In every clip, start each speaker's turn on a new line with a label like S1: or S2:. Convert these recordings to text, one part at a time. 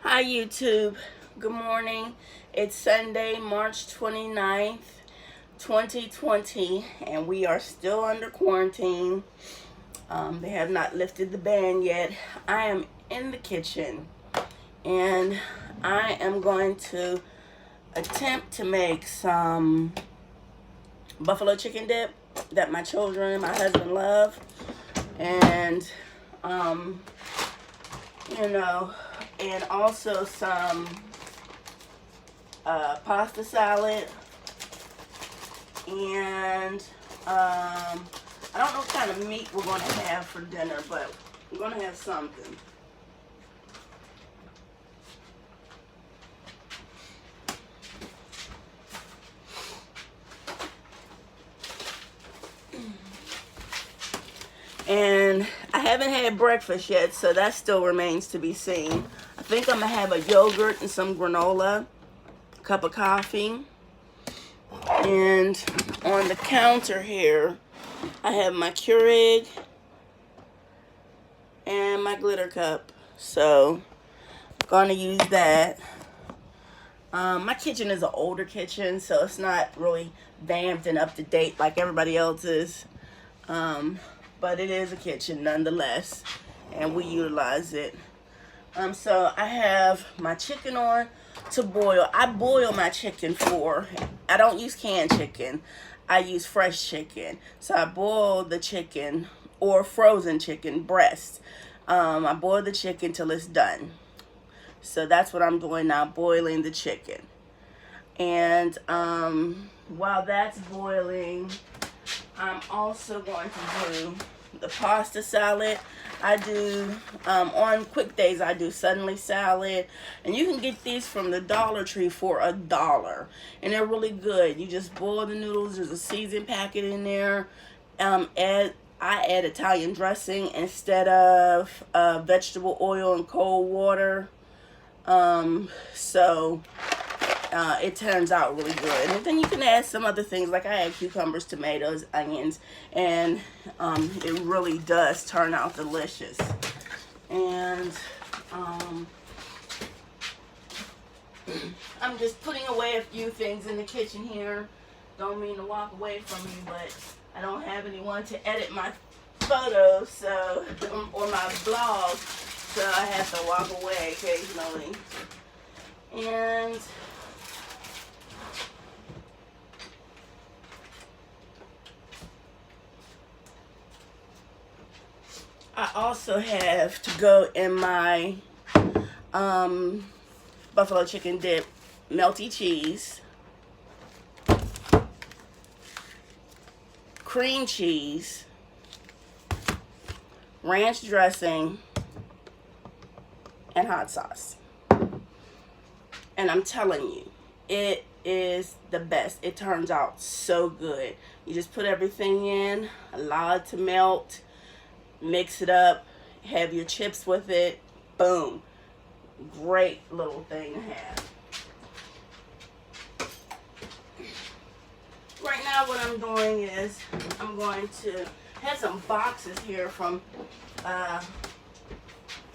S1: Hi YouTube, good morning. It's Sunday, March 29th, 2020, and we are still under quarantine. They have not lifted the ban yet. I am in the kitchen and I am going to attempt to make some buffalo chicken dip that my children and my husband love. And um, you know, and also some pasta salad, and I don't know what kind of meat we're going to have for dinner, but we're going to have something. And I haven't had breakfast yet, so that still remains to be seen. I think I'm going to have a yogurt and some granola, a cup of coffee. And on the counter here, I have my Keurig and my glitter cup. So, I'm going to use that. My kitchen is an older kitchen, so it's not really vamped and up to date like everybody else's. But it is a kitchen nonetheless, and we utilize it. So I have my chicken on to boil. I boil my chicken I don't use canned chicken. I use fresh chicken. So I boil the chicken or frozen chicken breast. I boil the chicken till it's done. So that's what I'm doing now, boiling the chicken. And while that's boiling, I'm also going to do the pasta salad. I do, on quick days, I do Suddenly salad. And you can get these from the Dollar Tree for $1. And they're really good. You just boil the noodles. There's a seasoned packet in there. I add Italian dressing instead of vegetable oil and cold water. So it turns out really good. And then you can add some other things, like I add cucumbers, tomatoes, onions, and it really does turn out delicious. And I'm just putting away a few things in the kitchen here. Don't mean to walk away from you, but I don't have anyone to edit my photos, so or my blog, so I have to walk away occasionally. And I also have to go in my buffalo chicken dip melty cheese, cream cheese, ranch dressing, and hot sauce. And I'm telling you, it is the best. It turns out so good. You just put everything in, allow it to melt, mix it up, have your chips with it, boom. Great little thing to have. Right now what I'm doing is I'm going to have some boxes here from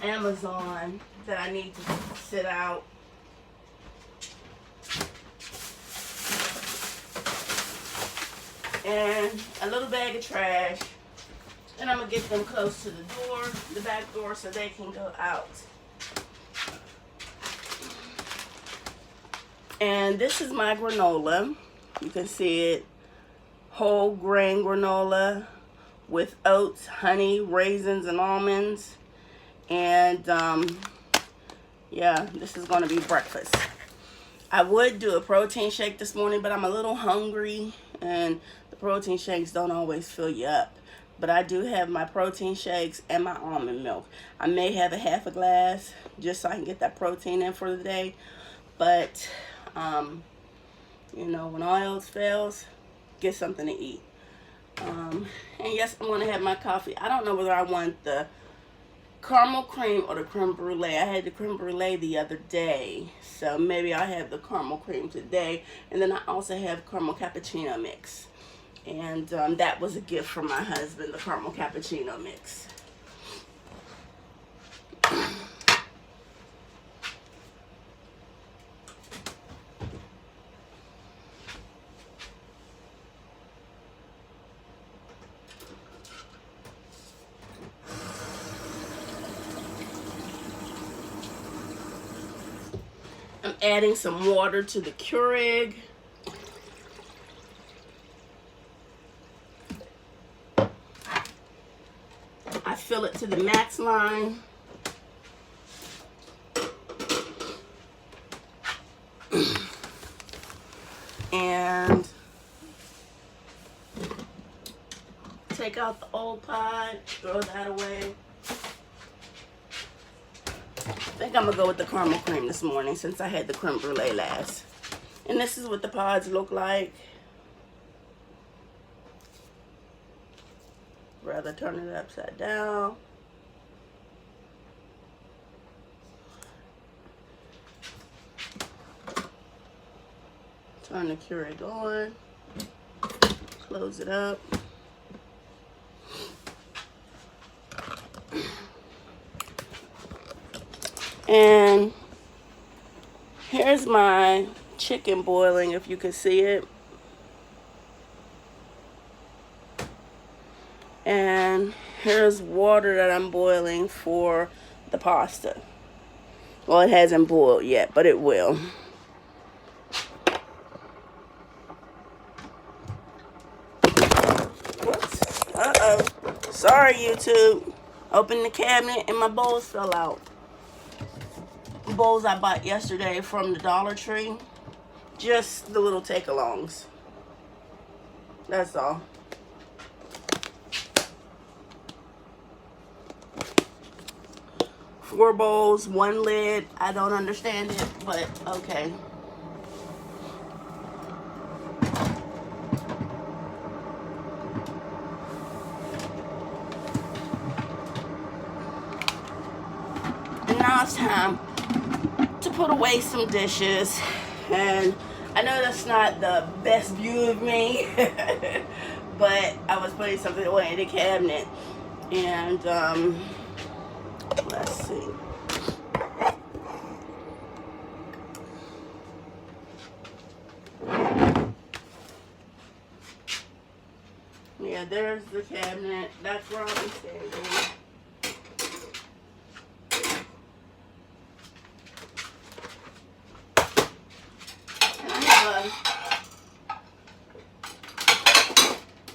S1: Amazon that I need to sit out. And a little bag of trash. And I'm going to get them close to the door, the back door, so they can go out. And this is my granola. You can see it. Whole grain granola with oats, honey, raisins, and almonds. And yeah, this is going to be breakfast. I would do a protein shake this morning, but I'm a little hungry, and the protein shakes don't always fill you up. But I do have my protein shakes and my almond milk. I may have a half a glass just so I can get that protein in for the day. But, you know, when all else fails, get something to eat. And yes, I'm going to have my coffee. I don't know whether I want the caramel cream or the creme brulee. I had the creme brulee the other day, so maybe I'll have the caramel cream today. And then I also have caramel cappuccino mix. And that was a gift from my husband, the caramel cappuccino mix. I'm adding some water to the Keurig. I fill it to the max line. And take out the old pot, throw that away. I think I'm gonna go with the caramel cream this morning since I had the creme brulee last. And this is what the pods look like. Rather turn it upside down. Turn the Keurig on. Close it up. And here's my chicken boiling, if you can see it. And here's water that I'm boiling for the pasta. Well, it hasn't boiled yet, but it will. Whoops. Uh-oh. Sorry, YouTube. Opened the cabinet and my bowls fell out. Bowls I bought yesterday from the Dollar Tree. Just the little take-alongs. That's all. Four bowls, one lid. I don't understand it, but okay. And now it's time to put away some dishes. And I know that's not the best view of me, but I was putting something away in the cabinet. And let's see. Yeah, there's the cabinet. That's where I'll be standing.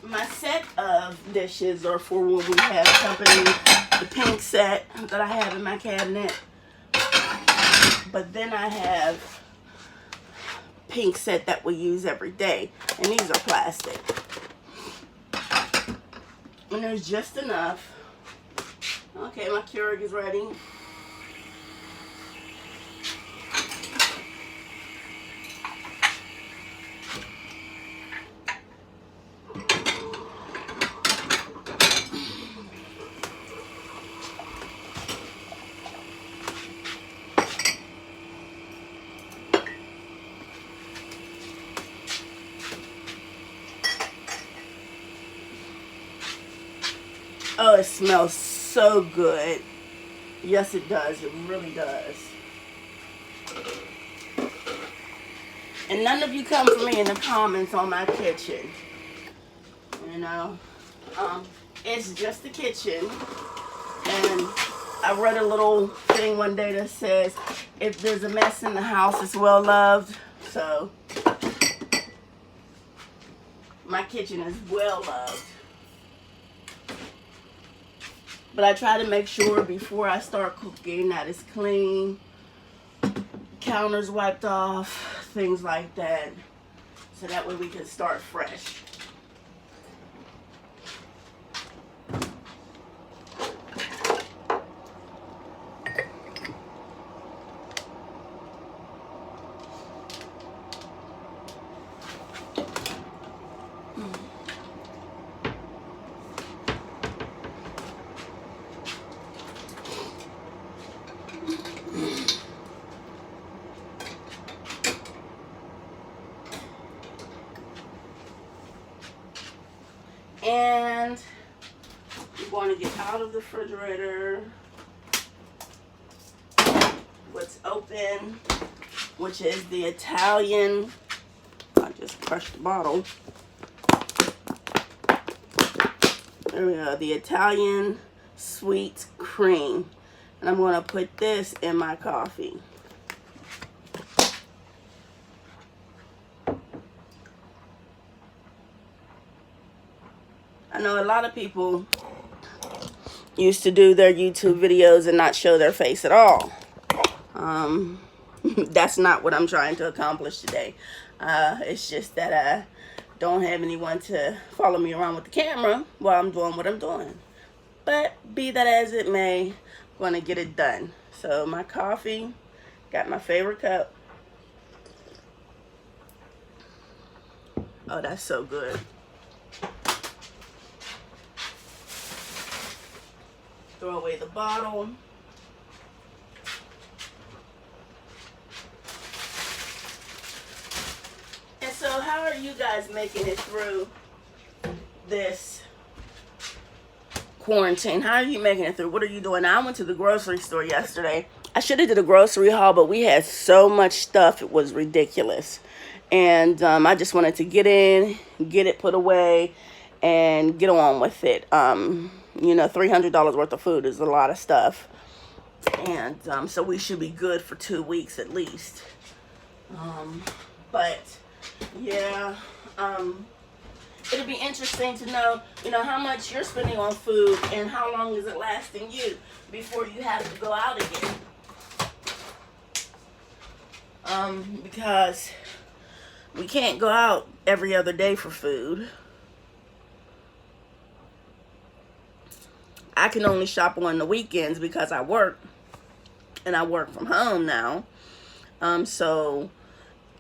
S1: My set of dishes are for when we have company. The pink set that I have in my cabinet. But then I have pink set that we use every day. And these are plastic. And there's just enough. Okay, my Keurig is ready. Oh, it smells so good. Yes, it does. It really does. And none of you come for me in the comments on my kitchen. You know, it's just the kitchen. And I read a little thing one day that says, if there's a mess in the house, it's well loved. So, my kitchen is well loved. But I try to make sure before I start cooking that it's clean, counters wiped off, things like that. So that way we can start fresh. And you're going to get out of the refrigerator what's open, which is the Italian. I just crushed the bottle. There we go, the Italian sweet cream. And I'm going to put this in my coffee. know a lot of people used to do their YouTube videos and not show their face at all. That's not what I'm trying to accomplish today. It's just that I don't have anyone to follow me around with the camera while I'm doing what I'm doing. But be that as it may, I'm going to get it done. So my coffee, got my favorite cup. Oh, that's so good. Throw away the bottle. And so how are you guys making it through this quarantine? How are you making it through? What are you doing? I went to the grocery store yesterday. I should have did a grocery haul, but we had so much stuff, it was ridiculous. And I just wanted to get in, get it put away, and get on with it. You know, $300 worth of food is a lot of stuff. And so we should be good for 2 weeks at least. But yeah, it'll be interesting to know, you know, how much you're spending on food and how long is it lasting you before you have to go out again. Because we can't go out every other day for food. I can only shop on the weekends because I work, and I work from home now. So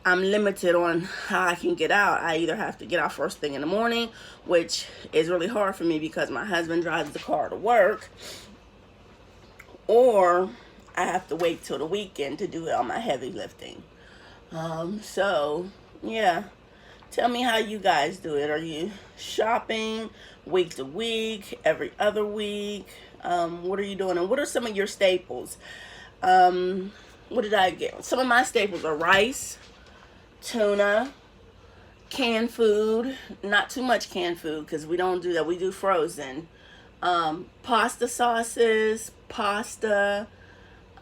S1: I'm limited on how I can get out. I either have to get out first thing in the morning, which is really hard for me because my husband drives the car to work, or I have to wait till the weekend to do all my heavy lifting. So yeah, tell me how you guys do it. Are you shopping week to week, every other week? What are you doing? And what are some of your staples? What did I get? Some of my staples are rice, tuna, canned food. Not too much canned food because we don't do that. We do frozen. Pasta sauces, pasta.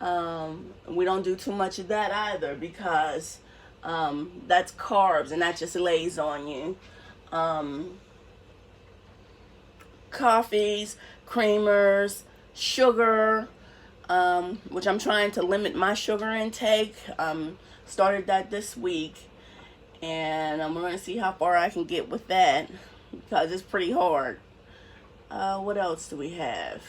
S1: We don't do too much of that either because that's carbs and that just lays on you. Coffees, creamers, sugar, which I'm trying to limit my sugar intake. Started that this week, and I'm going to see how far I can get with that because it's pretty hard. What else do we have?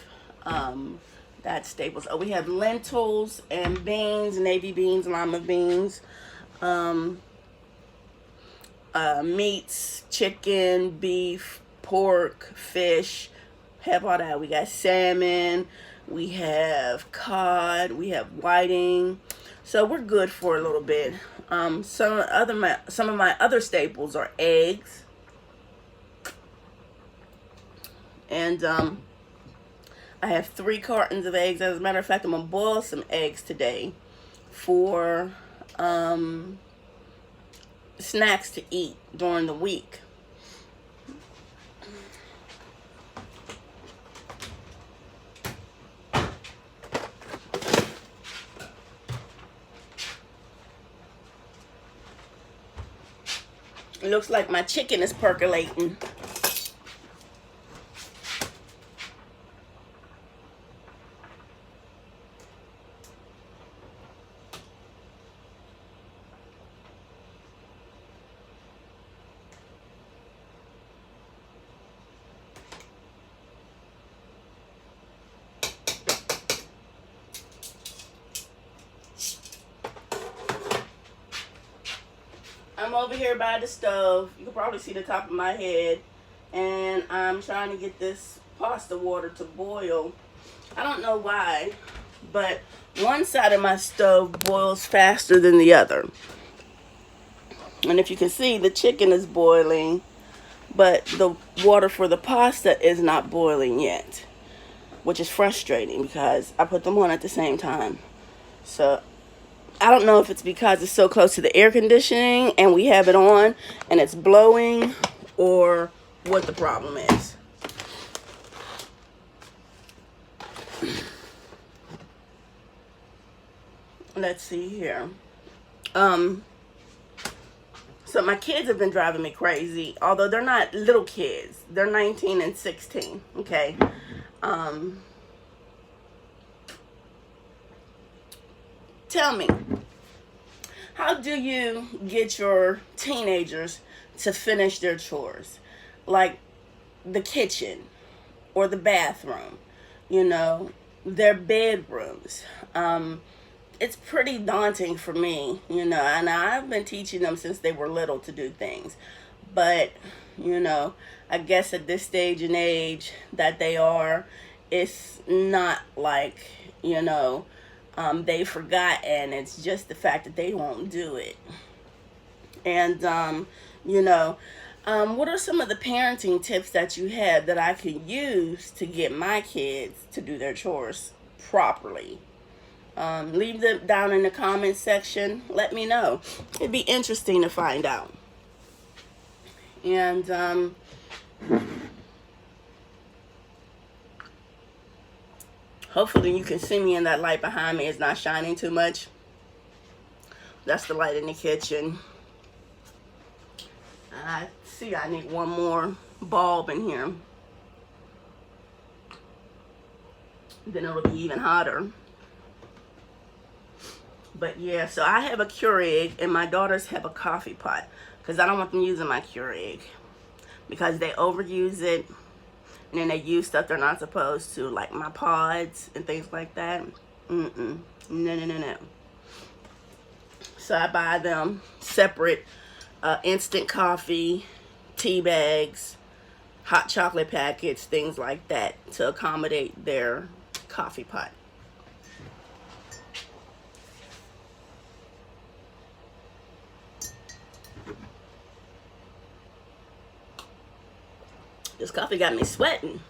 S1: That's staples. Oh, we have lentils and beans, navy beans, lima beans, meats, chicken, beef, pork, fish, have all that. We got salmon, we have cod, we have whiting. So we're good for a little bit. Some of my other staples are eggs. And I have 3 cartons of eggs. As a matter of fact, I'm gonna boil some eggs today for snacks to eat during the week. It looks like my chicken is percolating. I'm over here by the stove. You can probably see the top of my head. And I'm trying to get this pasta water to boil. I don't know why, but one side of my stove boils faster than the other. And if you can see, the chicken is boiling, but the water for the pasta is not boiling yet, which is frustrating because I put them on at the same time. So I don't know if it's because it's so close to the air conditioning and we have it on and it's blowing, or what the problem is. Let's see here. So my kids have been driving me crazy, although they're not little kids. They're 19 and 16, okay? Tell me, how do you get your teenagers to finish their chores? Like the kitchen or the bathroom, you know, their bedrooms. It's pretty daunting for me, you know, and I've been teaching them since they were little to do things. But, you know, I guess at this stage and age that they are, it's not like, you know, they forgot, and it's just the fact that they won't do it. And, you know, what are some of the parenting tips that you have that I can use to get my kids to do their chores properly? Leave them down in the comments section. Let me know. It'd be interesting to find out. And hopefully you can see me, and that light behind me is not shining too much. That's the light in the kitchen. I see I need one more bulb in here. Then it'll be even hotter. But yeah, so I have a Keurig, and my daughters have a coffee pot, because I don't want them using my Keurig, because they overuse it, and then they use stuff they're not supposed to, like my pods and things like that. No. So I buy them separate instant coffee, tea bags, hot chocolate packets, things like that, to accommodate their coffee pot. This coffee got me sweating.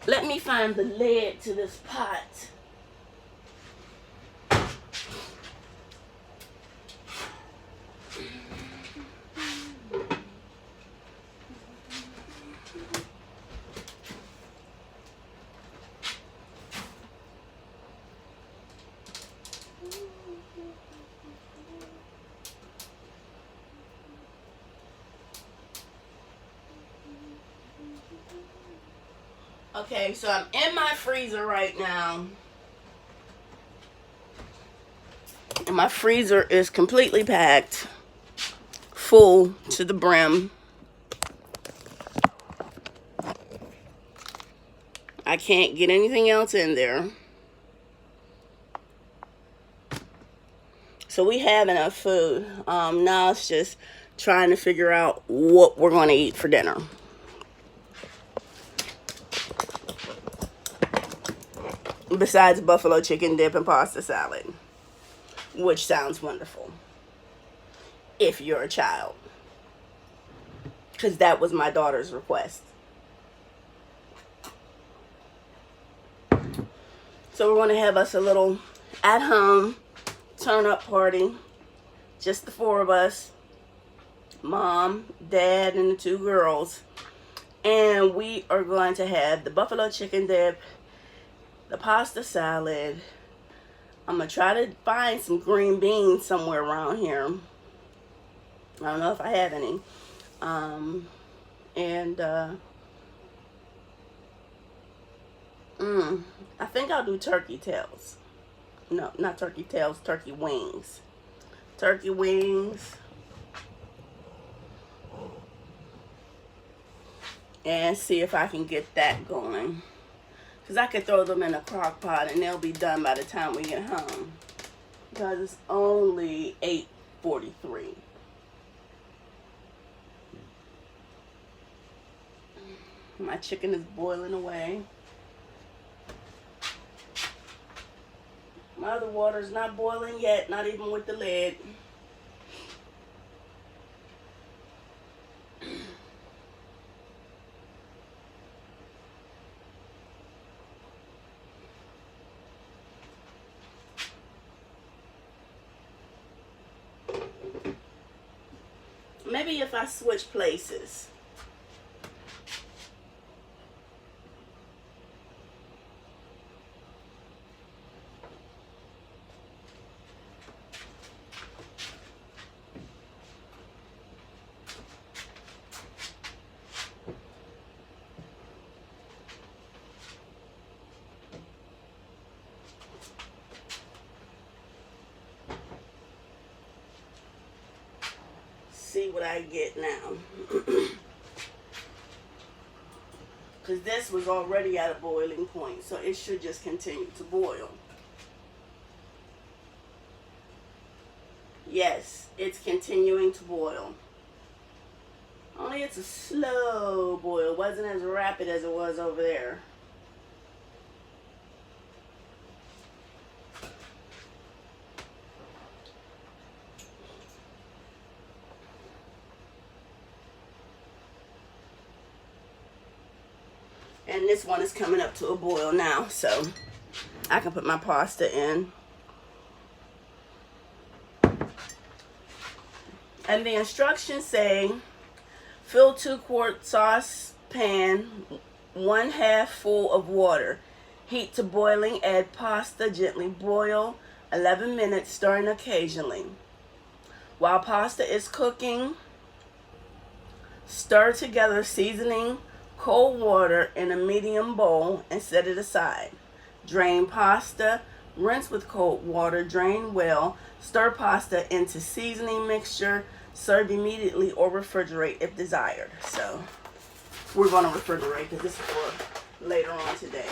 S1: Let me find the lid to this pot. Okay, so I'm in my freezer right now. And my freezer is completely packed, full to the brim. I can't get anything else in there. So we have enough food. Now it's just trying to figure out what we're going to eat for dinner. Besides buffalo chicken dip and pasta salad, which sounds wonderful if you're a child, because that was my daughter's request. So we're going to have us a little at-home turn-up party, just the four of us, mom, dad, and the two girls. And we are going to have the buffalo chicken dip, the pasta salad. I'm going to try to find some green beans somewhere around here. I don't know if I have any. I think I'll do turkey tails. No, not turkey tails, turkey wings. Turkey wings. And see if I can get that going. Because I could throw them in a crock pot and they'll be done by the time we get home. Because it's only 8:43. My chicken is boiling away. My other water's not boiling yet, not even with the lid. Maybe if I switch places. see what I get now. Because this was already at a boiling point, so it should just continue to boil. Yes, it's continuing to boil. Only it's a slow boil. It wasn't as rapid as it was over there. And this one is coming up to a boil now, so I can put my pasta in. And the instructions say, fill 2-quart saucepan 1/2 full of water. Heat to boiling, add pasta, gently boil 11 minutes, stirring occasionally. While pasta is cooking, stir together seasoning, cold water in a medium bowl and set it aside. Drain pasta, rinse with cold water, drain well, stir pasta into seasoning mixture, serve immediately or refrigerate if desired. So we're going to refrigerate because this is for later on today.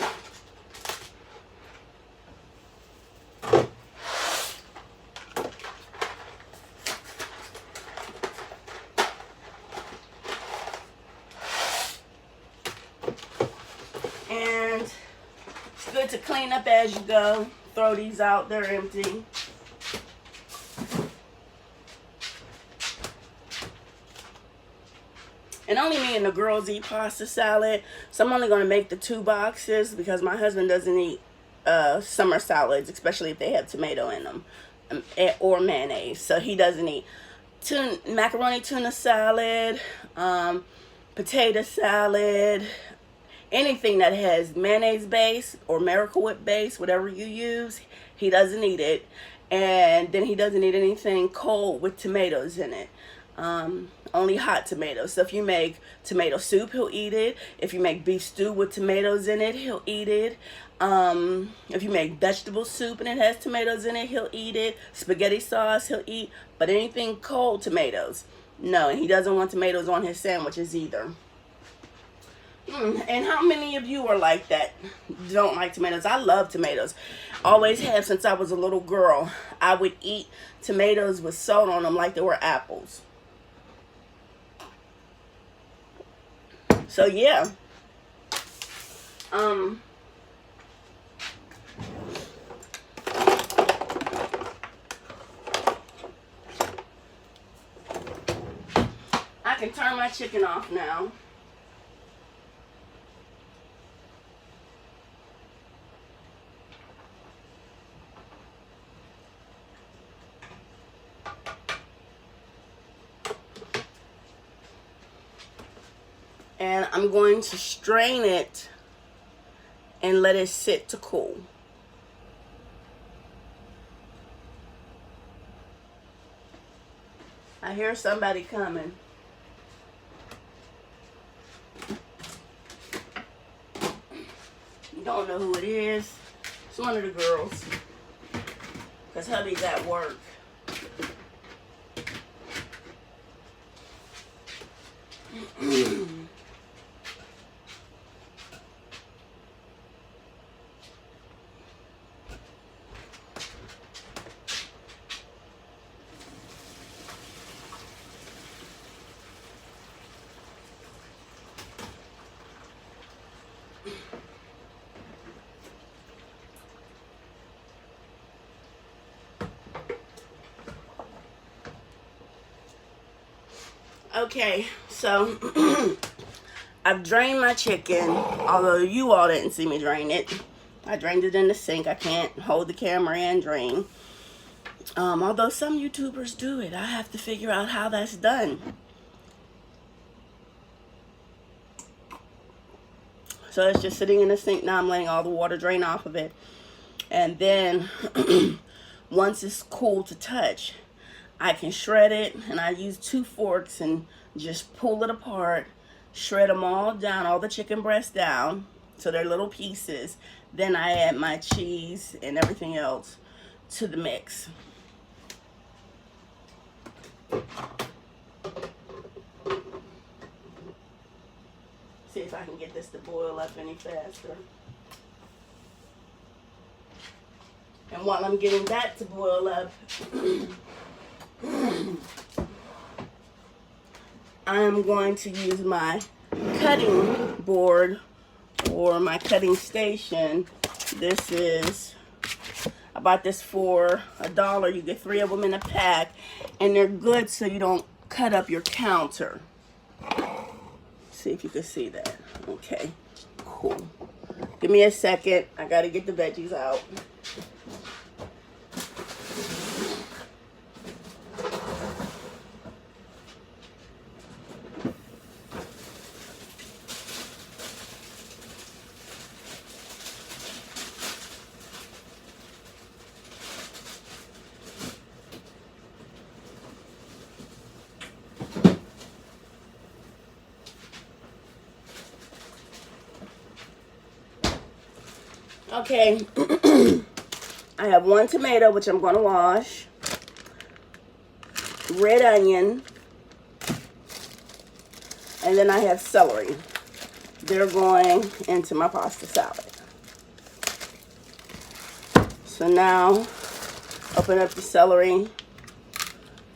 S1: And it's good to clean up as you go. Throw these out, they're empty. And only me and the girls eat pasta salad. So I'm only going to make the 2 boxes because my husband doesn't eat summer salads, especially if they have tomato in them or mayonnaise. So he doesn't eat macaroni tuna salad, potato salad, anything that has mayonnaise base or Miracle Whip base, whatever you use, he doesn't eat it. And then he doesn't eat anything cold with tomatoes in it. Only hot tomatoes. So if you make tomato soup, he'll eat it. If you make beef stew with tomatoes in it, he'll eat it. If you make vegetable soup and it has tomatoes in it, he'll eat it. Spaghetti sauce, he'll eat. But anything cold tomatoes, no. And he doesn't want tomatoes on his sandwiches either. And how many of you are like that? Don't like tomatoes? I love tomatoes. Always have since I was a little girl. I would eat tomatoes with salt on them like they were apples. So yeah. I can turn my chicken off now. And I'm going to strain it and let it sit to cool. I hear somebody coming. You don't know who it is. It's one of the girls. Because hubby's at work. Okay, so I've drained my chicken, although you all didn't see me drain it. I drained it in the sink. I can't hold the camera and drain. Although some YouTubers do it. I have to figure out how that's done. So it's just sitting in the sink now. I'm letting all the water drain off of it. And then once it's cool to touch, I can shred it, and I use 2 forks and just pull it apart, shred them all down, all the chicken breasts down, so they're little pieces. Then I add my cheese and everything else to the mix. I can get this to boil up any faster. And while I'm getting that to boil up, I'm going to use my cutting board or my cutting station. This is, I bought this for $1. You get 3 of them in a pack, and they're good so you don't cut up your counter. See if you can see that. Okay, cool. Give me a second. I gotta get the veggies out. Okay, I have 1 tomato, which I'm going to wash, red onion, and then I have celery. They're going into my pasta salad. So now, open up the celery.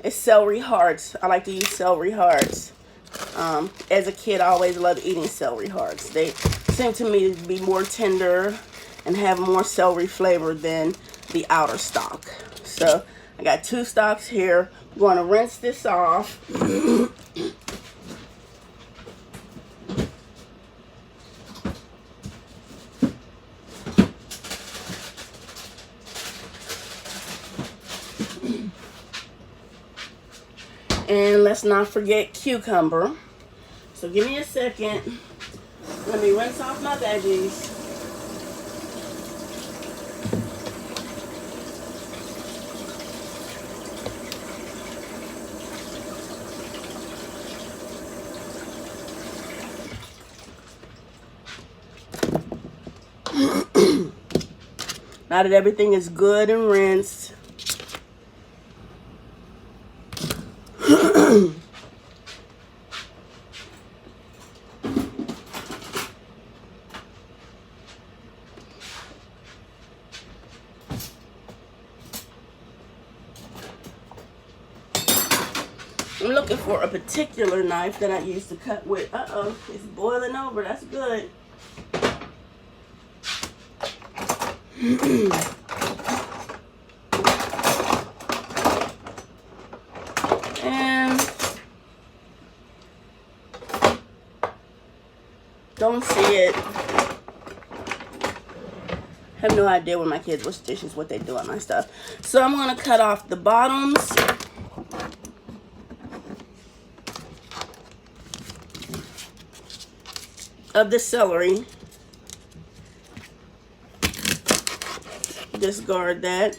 S1: It's celery hearts. I like to use celery hearts. As a kid, I always loved eating celery hearts. They seem to me to be more tender and have more celery flavor than the outer stalk. So I got 2 stalks here. I'm going to rinse this off. And let's not forget cucumber. So give me a second. Let me rinse off my veggies. Now that everything is good and rinsed, I'm looking for a particular knife that I use to cut with. Uh-oh, it's boiling over. That's good. And don't see it. Have no idea when my kids wash dishes what they do on my stuff. So I'm going to cut off the bottoms. Of the celery. Discard that.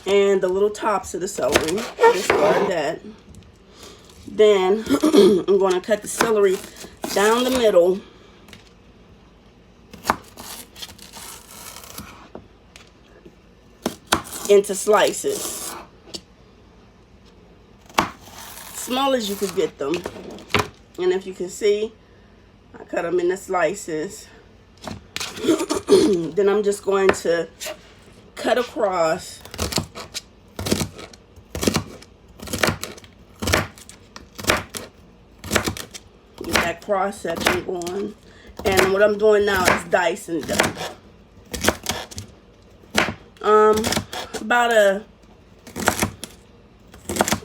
S1: And the little tops of the celery. Discard that. Then I'm going to cut the celery down the middle. Into slices. Small as you could get them. And if you can see, I cut them into slices. Then I'm just going to cut across. Get that cross section going. And what I'm doing now is dicing them. About a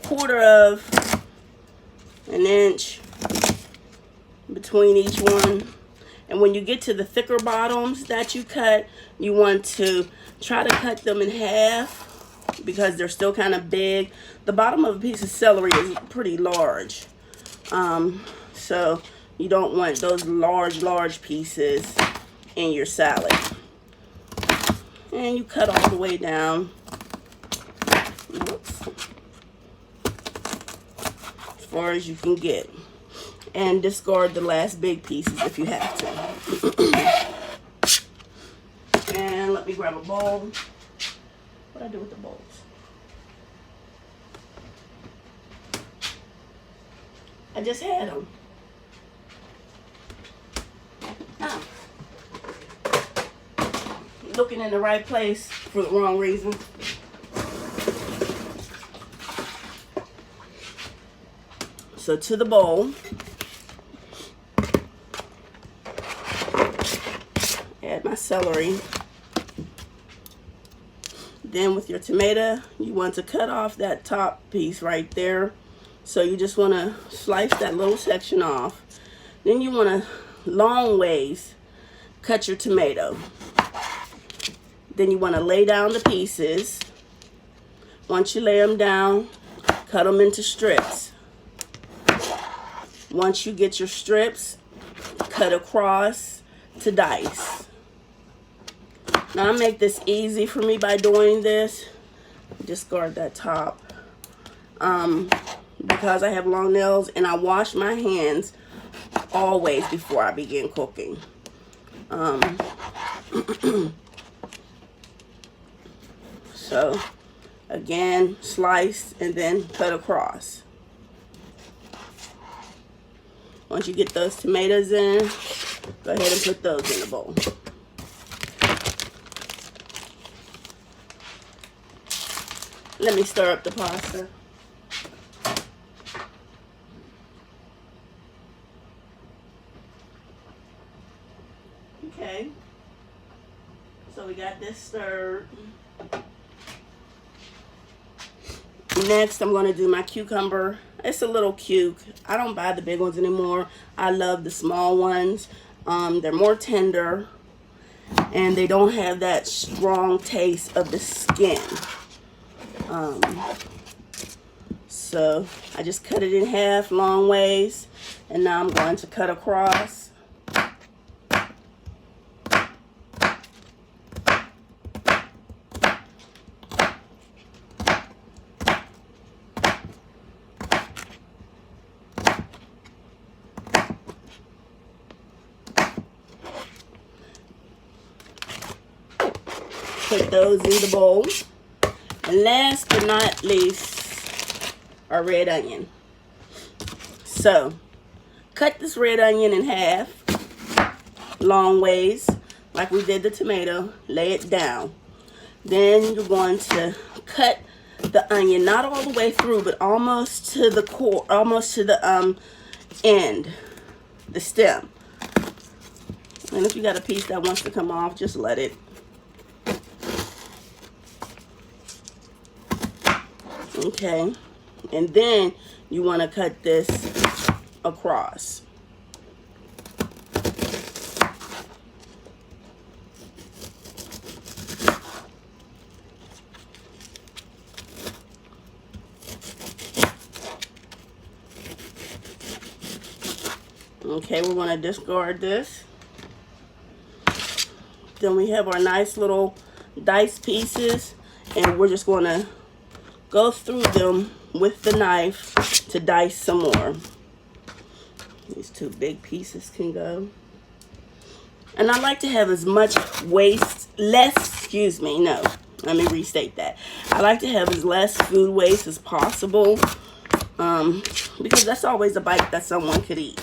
S1: quarter of an inch between each one. And when you get to the thicker bottoms that you cut, you want to try to cut them in half because they're still kind of big. The bottom of a piece of celery is pretty large. So you don't want those large pieces in your salad. And you cut all the way down. Oops. As far as you can get. And discard the last big pieces if you have to. And let me grab a bowl. What do I do with the bowls? I just had them. looking in the right place for the wrong reason. So to the bowl, add my celery. Then with your tomato, you want to cut off that top piece right there. So you just want to slice that little section off. Then you want to long ways cut your tomato. Then you want to lay down the pieces. Once you lay them down, cut them into strips. Once you get your strips, cut across to dice. Now I make this easy for me by doing this. Discard that top. Because I have long nails and I wash my hands always before I begin cooking. So again, slice and then cut across. Once you get those tomatoes in, go ahead and put those in the bowl. Let me stir up the pasta. Okay, so we got this stirred. Next, I'm going to do my cucumber. It's a little cuke. I don't buy the big ones anymore. I love the small ones. They're more tender, and they don't have that strong taste of the skin. So I just cut it in half long ways, and now I'm going to cut across. Put those in the bowl. And last but not least, our red onion. So, cut this red onion in half, long ways, like we did the tomato. Lay it down. Then you're going to cut the onion, not all the way through, but almost to the core, almost to the end, the stem. And if you got a piece that wants to come off, just let it. Okay, and then you want to cut this across. Okay, we're going to discard this. Then we have our nice little diced pieces, and we're just going to go through them with the knife to dice some more. These two big pieces can go. And I like to have as much let me restate that. I like to have as less food waste as possible, because that's always a bite that someone could eat.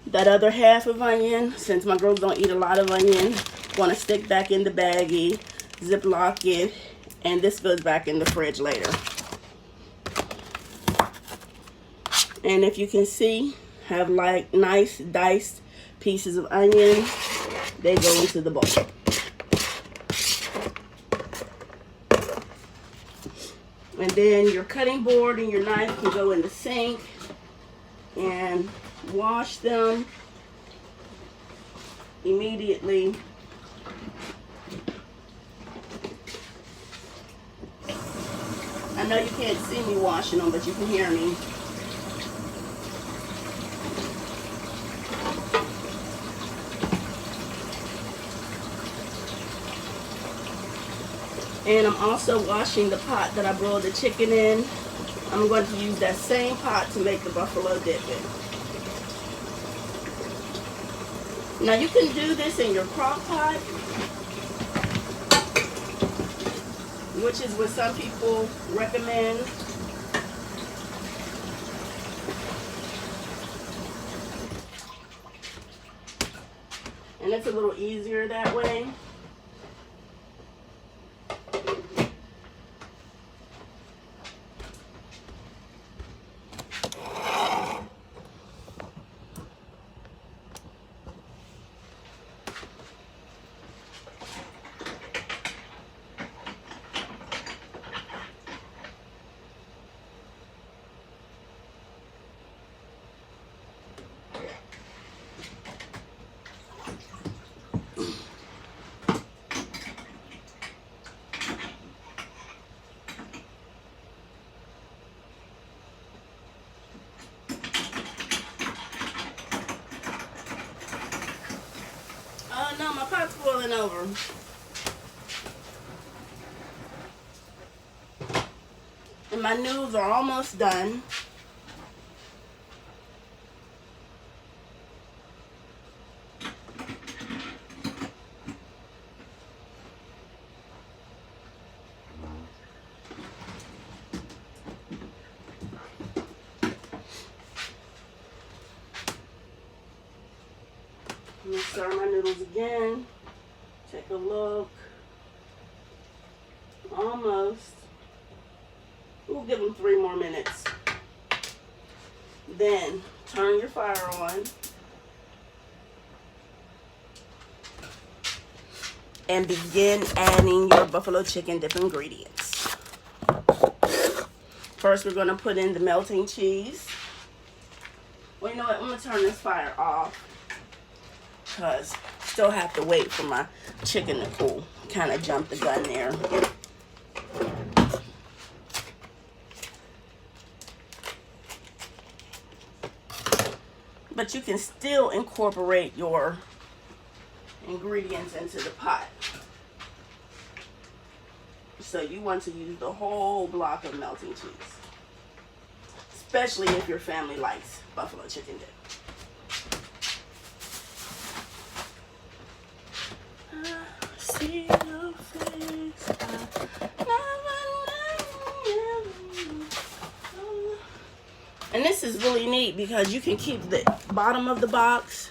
S1: That other half of onion, since my girls don't eat a lot of onion, want to stick back in the baggie, Ziploc it, and this goes back in the fridge later. And if you can see, have like nice diced pieces of onion. They go into the bowl. And then your cutting board and your knife can go in the sink and wash them immediately. I know you can't see me washing them, but you can hear me. And I'm also washing the pot that I broiled the chicken in. I'm going to use that same pot to make the buffalo dip in. Now you can do this in your crock pot, which is what some people recommend. And it's a little easier that way. Oh no, my pot's boiling over. And my noodles are almost done. I'm gonna stir my noodles again. Take a look. Almost. We'll give them 3 more minutes. Then turn your fire on. And begin adding your buffalo chicken dip ingredients. First, we're gonna put in the melting cheese. Well, you know what? I'm gonna turn this fire off because still have to wait for my chicken to cool. Kind of jumped the gun there. But you can still incorporate your ingredients into the pot. So you want to use the whole block of melting cheese, especially if your family likes buffalo chicken dip. See your face. And this is really neat because you can keep the bottom of the box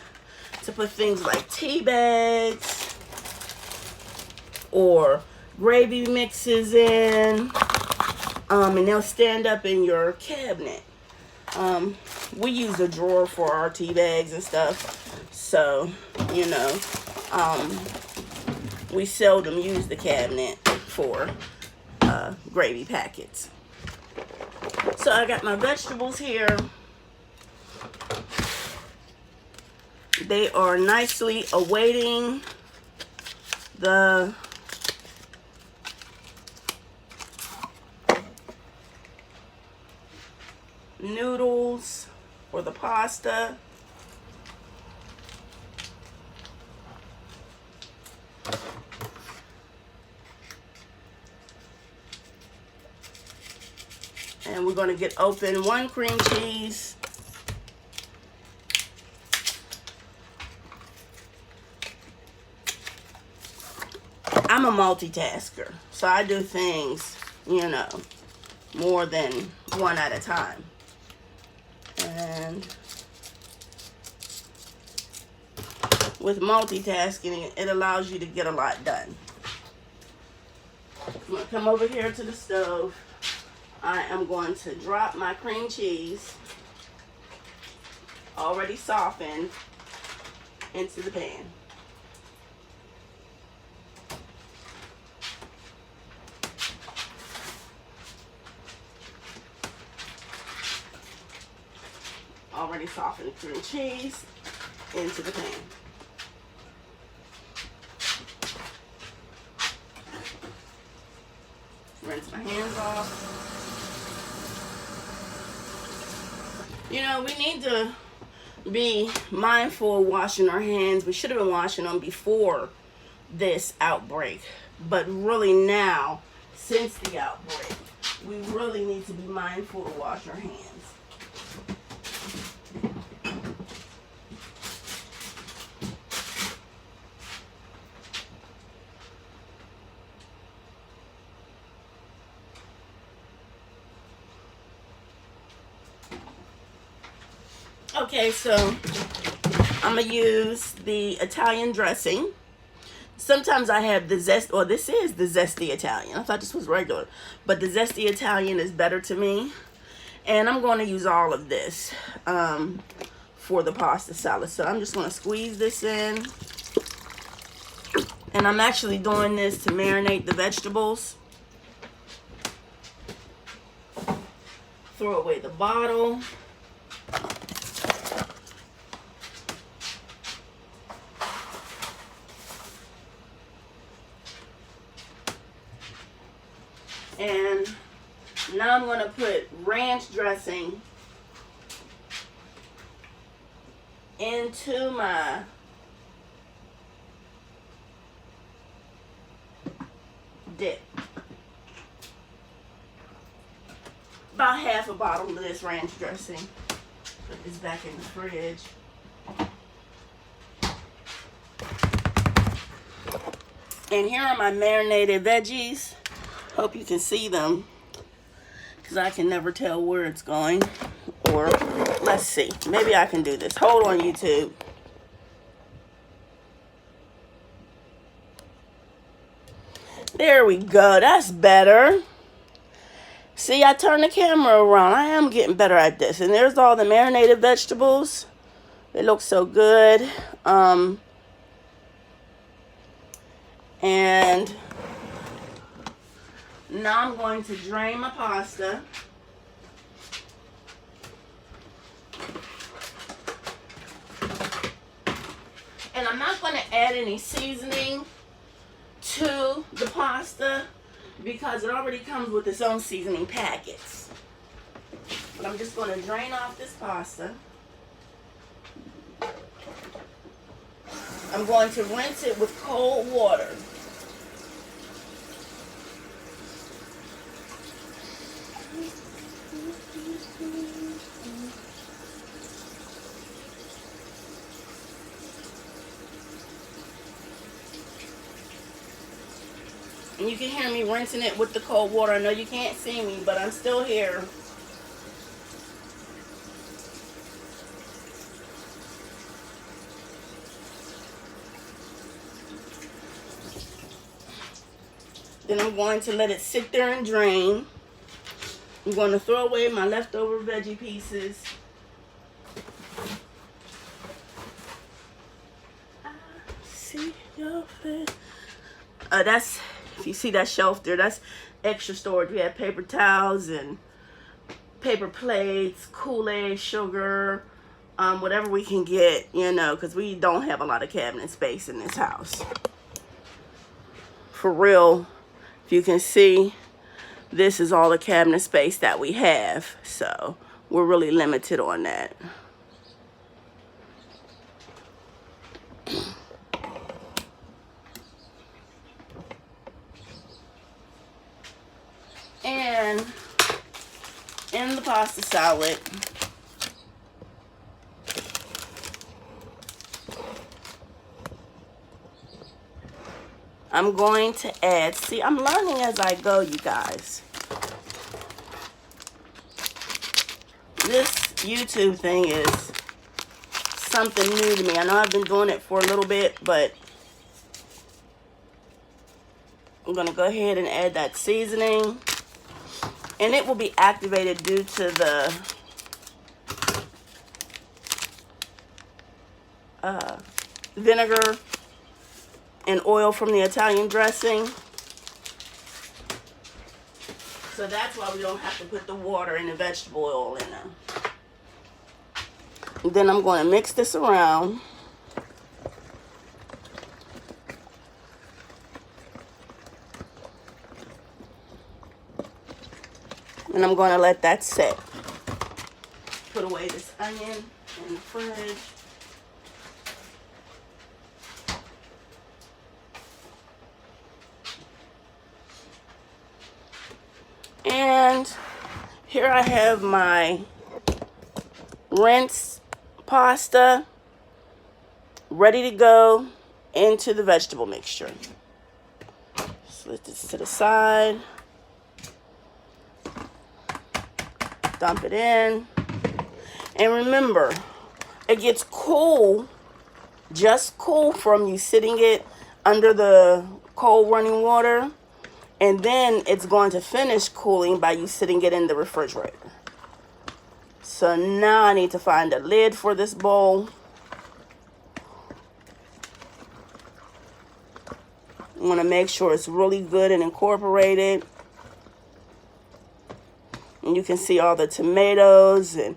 S1: to put things like tea bags or gravy mixes in, and they'll stand up in your cabinet. We use a drawer for our tea bags and stuff, so you know, we seldom use the cabinet for gravy packets. So I got my vegetables here. They are nicely awaiting the noodles or the pasta. And we're going to get open 1 cream cheese. I'm a multitasker, so I do things, you know, more than one at a time. And with multitasking, it allows you to get a lot done. I'm going to come over here to the stove. I am going to drop my cream cheese, already softened, into the pan. Already softened cream cheese into the pan. Rinse my hands off. You know, we need to be mindful of washing our hands. We should have been washing them before this outbreak. But really now, since the outbreak, we really need to be mindful to wash our hands. Okay, so I'm going to use the Italian dressing. Sometimes I have the zest, or this is the zesty Italian. I thought this was regular, but the zesty Italian is better to me. And I'm going to use all of this for the pasta salad. So I'm just going to squeeze this in. And I'm actually doing this to marinate the vegetables. Throw away the bottle. And now I'm going to put ranch dressing into my dip. About half a bottle of this ranch dressing. Put this back in the fridge. And here are my marinated veggies. Hope you can see them, because I can never tell where it's going. Or, let's see. Maybe I can do this. Hold on, YouTube. There we go. That's better. See, I turned the camera around. I am getting better at this. And there's all the marinated vegetables. They look so good. And now I'm going to drain my pasta. And I'm not going to add any seasoning to the pasta because it already comes with its own seasoning packets. But I'm just going to drain off this pasta. I'm going to rinse it with cold water. And you can hear me rinsing it with the cold water. I know you can't see me, but I'm still here. Then I'm going to let it sit there and drain. I'm going to throw away my leftover veggie pieces. I see your face. That's, if you see that shelf there, that's extra storage. We have paper towels and paper plates, Kool-Aid, sugar, whatever we can get, you know, because we don't have a lot of cabinet space in this house. For real, if you can see, this is all the cabinet space that we have. So we're really limited on that. And in the pasta salad, I'm going to add, see, I'm learning as I go, you guys. This YouTube thing is something new to me. I know I've been doing it for a little bit, but I'm going to go ahead and add that seasoning. And it will be activated due to the vinegar and oil from the Italian dressing. So that's why we don't have to put the water and the vegetable oil in them. And then I'm going to mix this around. And I'm going to let that sit. Put away this onion in the fridge. And here I have my rinsed pasta ready to go into the vegetable mixture. Set this to the side. Dump it in. And remember, it gets cool just cool from you sitting it under the cold running water, and then it's going to finish cooling by you sitting it in the refrigerator. So now I need to find a lid for this bowl. I want to make sure it's really good and incorporated. And you can see all the tomatoes and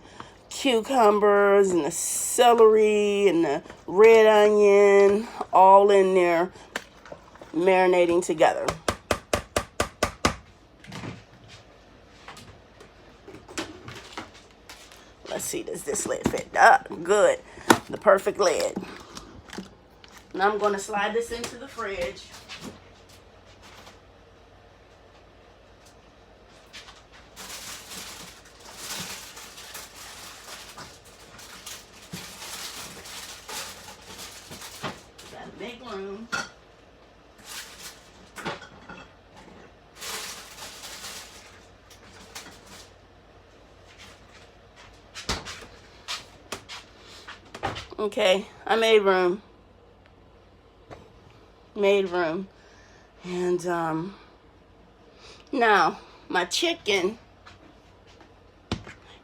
S1: cucumbers and the celery and the red onion all in there marinating together. Let's see, does this lid fit? Good. The perfect lid. Now I'm going to slide this into the fridge. Gotta make room. Okay, I made room. And now my chicken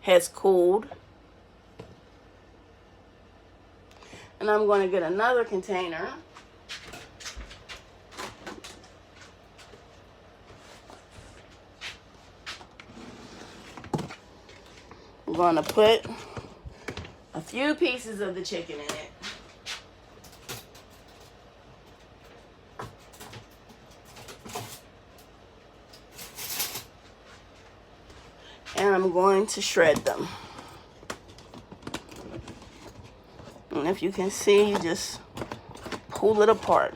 S1: has cooled. And I'm going to get another container. I'm going to put a few pieces of the chicken in it. And I'm going to shred them. And if you can see, you just pull it apart.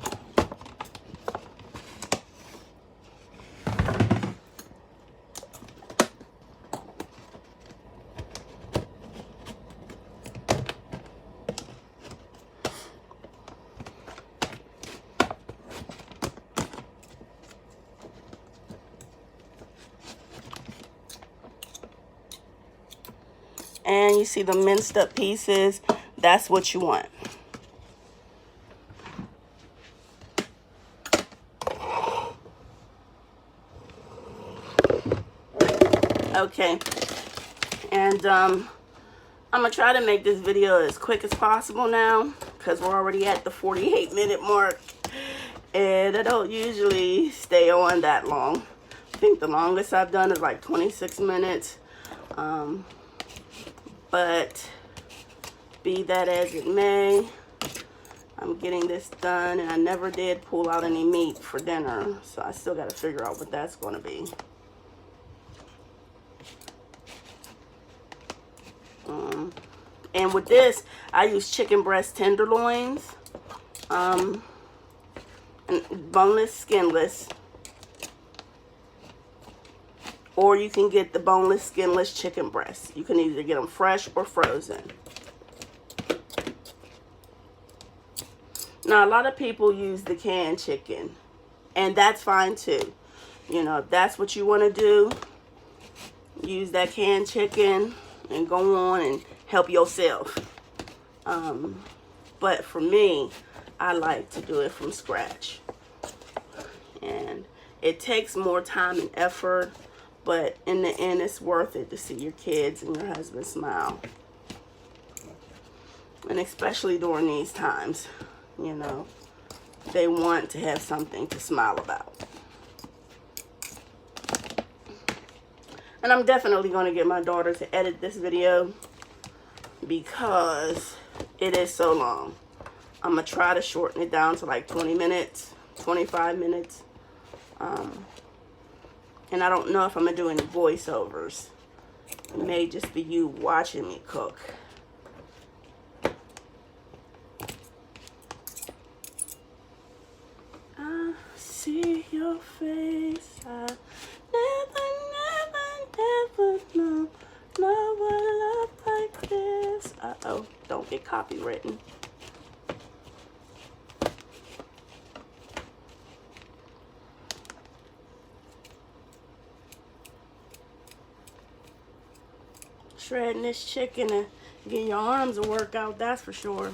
S1: And you see the minced up pieces, that's what you want. Okay, and I'm gonna try to make this video as quick as possible now, because we're already at the 48-minute mark, and I don't usually stay on that long. I think the longest I've done is like 26 minutes. But be that as it may, I'm getting this done, and I never did pull out any meat for dinner, so I still got to figure out what that's going to be. And with this, I use chicken breast tenderloins, and boneless, skinless. Or you can get the boneless, skinless chicken breasts. You can either get them fresh or frozen. Now, a lot of people use the canned chicken, and that's fine too. You know, if that's what you want to do, use that canned chicken and go on and help yourself. But for me, I like to do it from scratch. And it takes more time and effort, but in the end, it's worth it to see your kids and your husband smile. And especially during these times, you know, they want to have something to smile about. And I'm definitely going to get my daughter to edit this video because it is so long. I'm going to try to shorten it down to like 20 minutes, 25 minutes. And I don't know if I'm going to do any voiceovers. It may just be you watching me cook. I see your face. I never know what love like this. Uh-oh, don't get copywritten. Shredding this chicken and getting your arms a workout, that's for sure.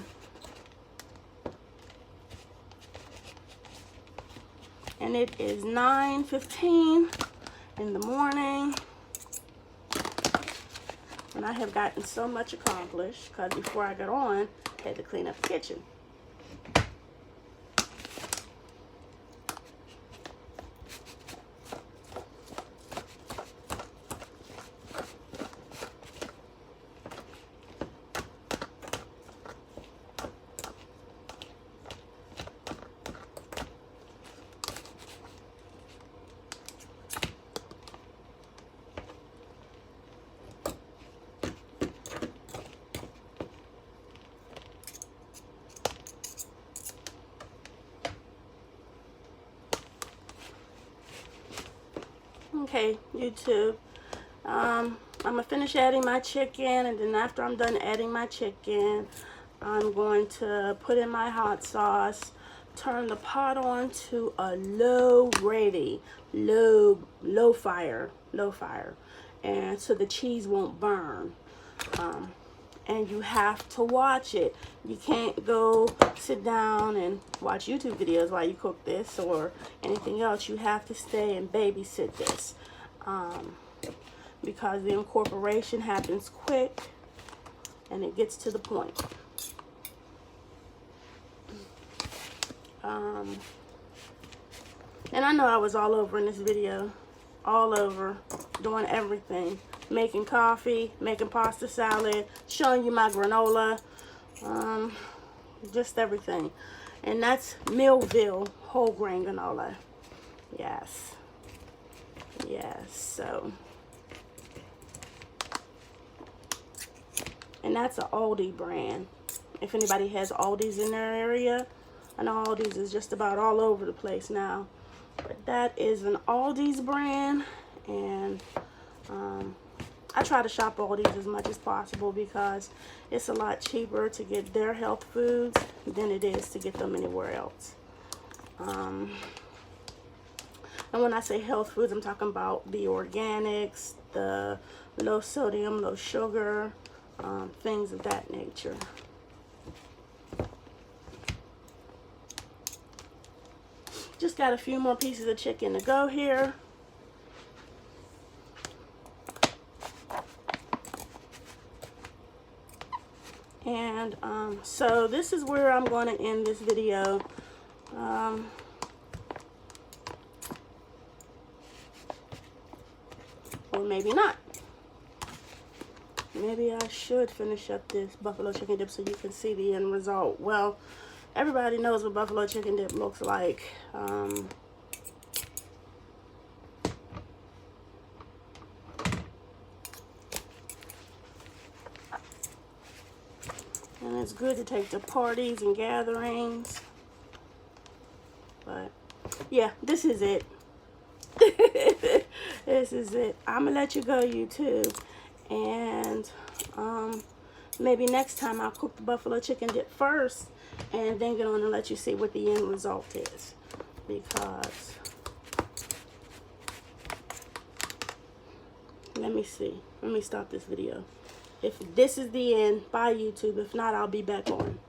S1: and it is 9:15 in the morning. And I have gotten so much accomplished because before I got on, I had to clean up the kitchen. Okay, YouTube. I'm gonna finish adding my chicken, and then after I'm done adding my chicken, I'm going to put in my hot sauce, turn the pot on to a low fire, and so the cheese won't burn. And you have to watch it. You can't go sit down and watch YouTube videos while you cook this or anything else. You have to stay and babysit this because the incorporation happens quick and it gets to the point. And I know I was all over in this video, all over, doing everything. Making coffee, making pasta salad, showing you my granola, just everything. And that's Millville whole grain granola. Yes. Yes, so. And that's an Aldi brand. If anybody has Aldi's in their area, I know Aldi's is just about all over the place now. But that is an Aldi's brand, and I try to shop Aldi's as much as possible because it's a lot cheaper to get their health foods than it is to get them anywhere else. And when I say health foods, I'm talking about the organics, the low sodium, low sugar, things of that nature. Just got a few more pieces of chicken to go here. And so this is where I'm going to end this video. Or maybe not. Maybe I should finish up this buffalo chicken dip so you can see the end result. Well, everybody knows what buffalo chicken dip looks like. And it's good to take to parties and gatherings. But yeah, this is it. This is it. I'm gonna let you go, YouTube. And maybe next time I'll cook the buffalo chicken dip first and then get on and let you see what the end result is. Because let me see. Let me stop this video. If this is the end, bye YouTube. If not, I'll be back on.